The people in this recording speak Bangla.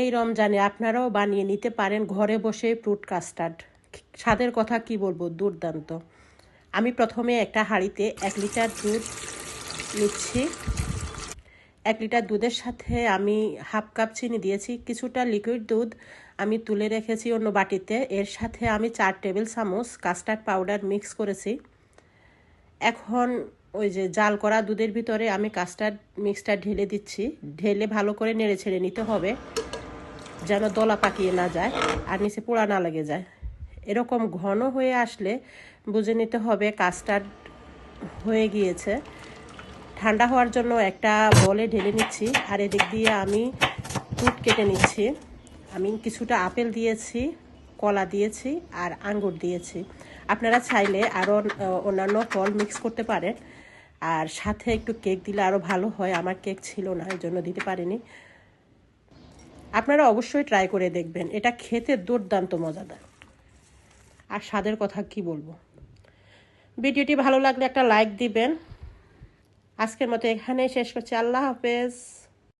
এই রমজানে আপনারাও বানিয়ে নিতে পারেন ঘরে বসে ফ্রুট কাস্টার্ড। স্বাদের কথা কি বলবো, দুর্দান্ত। আমি প্রথমে একটা হাঁড়িতে 1 লিটার দুধ নিচ্ছি। 1 লিটার দুধের সাথে আমি হাফ কাপ চিনি দিয়েছি। কিছুটা লিকুইড দুধ আমি তুলে রেখেছি অন্য বাটিতে। এর সাথে আমি 4 টেবিল চামচ কাস্টার্ড পাউডার মিক্স করেছি। এখন ওই যে জাল করা দুধের ভিতরে আমি কাস্টার্ড মিক্সটা ঢেলে দিচ্ছি। ঢেলে ভালো করে নেড়ে ছেড়ে নিতে হবে, যেন দলা পাকিয়ে না যায় আর নিচে পোড়া না লেগে যায়। এরকম ঘন হয়ে আসলে বুঝে নিতে হবে কাস্টার্ড হয়ে গিয়েছে। ঠান্ডা হওয়ার জন্য একটা বলে ঢেলে নিচ্ছি। আর এদিক দিয়ে আমি ফ্রুট কেটে নিচ্ছি। আমি কিছুটা আপেল দিয়েছি, কলা দিয়েছি আর আঙ্গুর দিয়েছি। আপনারা চাইলে আরও অন্যান্য ফল মিক্স করতে পারেন। আর সাথে একটু কেক দিলে আরও ভালো হয়। আমার কেক ছিল না, এই জন্য দিতে পারিনি। আপনারা অবশ্যই ট্রাই করে দেখবেন, এটা খেতে দুর্দান্ত মজাদার। আর স্বাদের কথা কি বলবো। ভিডিওটি ভালো লাগলে একটা লাইক দিবেন। আজকের মতো এখানেই শেষ করছি। আল্লাহ হাফেজ।